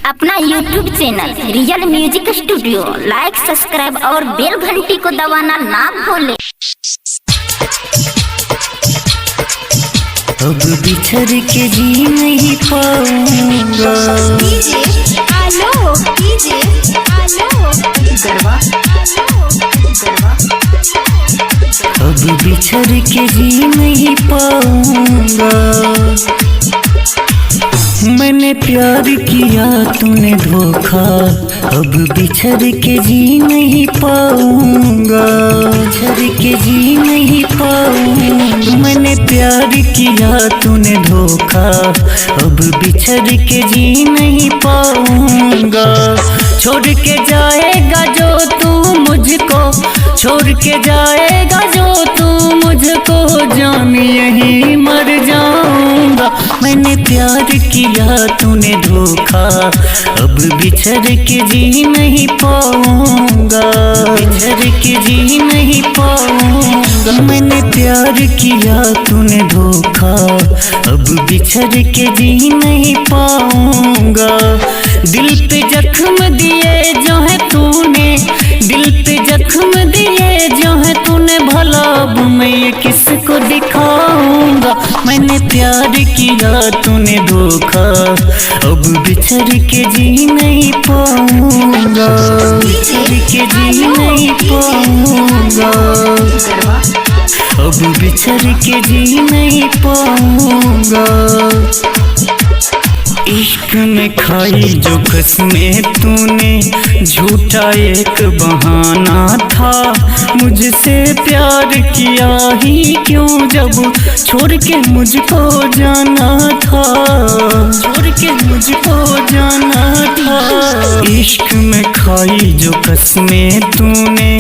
अपना YouTube channel real music studio like, subscribe और bell घंटी को दबाना ना भूलें। अब बिछड़ के जी नहीं पाऊंगा। अब बिछड़ के जी नहीं पाऊंगा। मैंने प्यार किया तूने धोखा, अब बिछड़ के जी नहीं पाऊंगा। बिछड़ के जी नहीं पाऊंगा। मैंने प्यार किया तूने धोखा, अब बिछड़ के जी नहीं पाऊंगा। छोड़ के जाएगा जो तू मुझको, छोड़ के जाएगा जो तू मुझको, जान यही मर जाऊंगा। मैंने प्यार किया तूने धोखा, अब बिछड़ के जी नहीं पाऊंगा। बिछड़ के जी नहीं पाऊंगा। मैंने प्यार किया तूने धोखा, अब बिछड़ के जी नहीं पाऊंगा। दिल पे जख्म दिए जो है तूने, दिल पे जख्म दिए जो है तूने, भला अब मैं ये किसको दिखाऊंगा। मैंने प्यार किया तूने धोखा, अब बिछड़ के जी नहीं पाऊंगा। बिछड़ के जी नहीं पाऊंगा। अब बिछड़ के जी नहीं पाऊंगा। इश्क में खाई जो कसमें तूने, झूठा एक बहाना था। मुझसे प्यार किया ही क्यों जब छोड़ के मुझको जाना था। छोड़ के मुझको जाना था। इश्क में खाई जो कसमें तूने,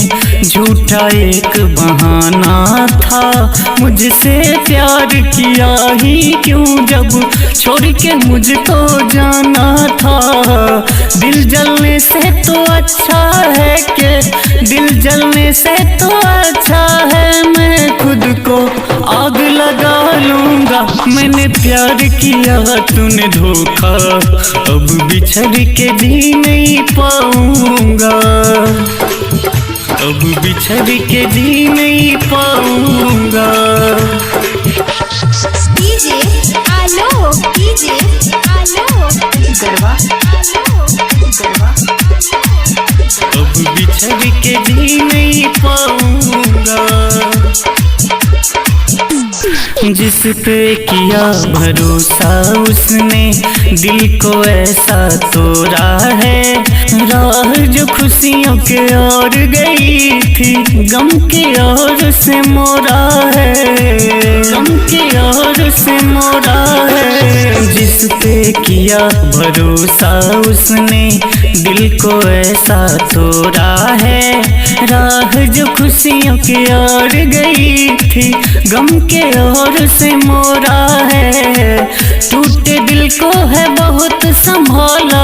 झूठा एक बहाना था। मुझसे प्यार किया ही क्यों जब छोड़ के मुझको जाना था। दिल जलने से तो अच्छा है कि, दिल जलने से तो अच्छा है मैं खुद को आग लगा लूंगा। मैंने प्यार किया तूने धोखा, अब बिछड़ के जी नहीं पाऊंगा। अब बिछड़ के जी नहीं पाऊंगा। अब बिछड़ के जी नहीं पाऊंगा। जिस पे किया भरोसा उसने दिल को ऐसा तोड़ा है। राह जो खुशियों के ओर गई थी, गम के ओर से मोड़ा है। गम के ओर से मोड़ा है। जिस पे किया भरोसा उसने दिल को ऐसा तोड़ा है। राह जो खुशियों के ओर गई थी, गम के ओर से मोड़ा है। टूटे दिल को है बहुत संभाला,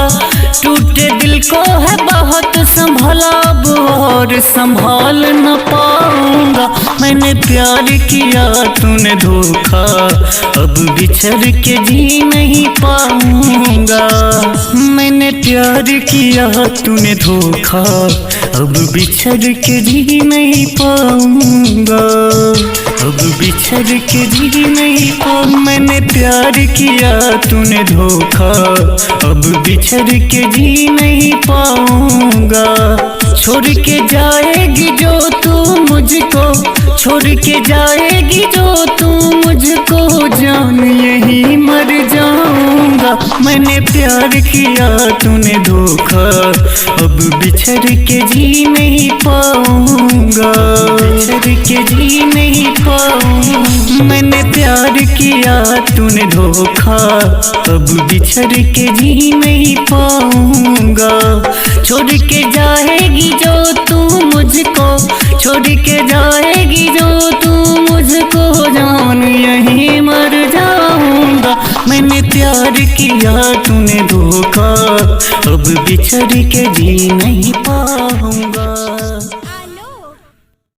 टूटे दिल को है बहुत संभाला, अब और संभाल न पाऊंगा। मैंने प्यार किया तूने धोखा, अब बिछड़ के जी नहीं पाऊंगा। मैंने प्यार किया तूने धोखा, अब बिछड़ के जी नहीं पाऊंगा। अब बिछड़ के जी नहीं पाऊंगा। मैंने प्यार किया तूने धोखा, अब बिछड़ के जी नहीं पाऊंगा। छोड़ के जाएगी जो तू मुझको, छोड़ के जाएगी जो तू मुझको, जान यही मर जाऊंगा। मैंने प्यार किया तूने धोखा, अब बिछड़ के जी नहीं पाऊंगा। बिछड़ के जी नहीं पाऊंगा। मैंने प्यार किया तूने धोखा, अब बिछड़ के जी नहीं पाऊंगा। छोड़ के जाएगी जो तू मुझको, छोड़ के जाएगी जो तू मुझको, जान यही मर जाऊंगा। मैंने प्यार किया तूने धोखा, अब बिछड़ के जी नहीं पाऊंगा।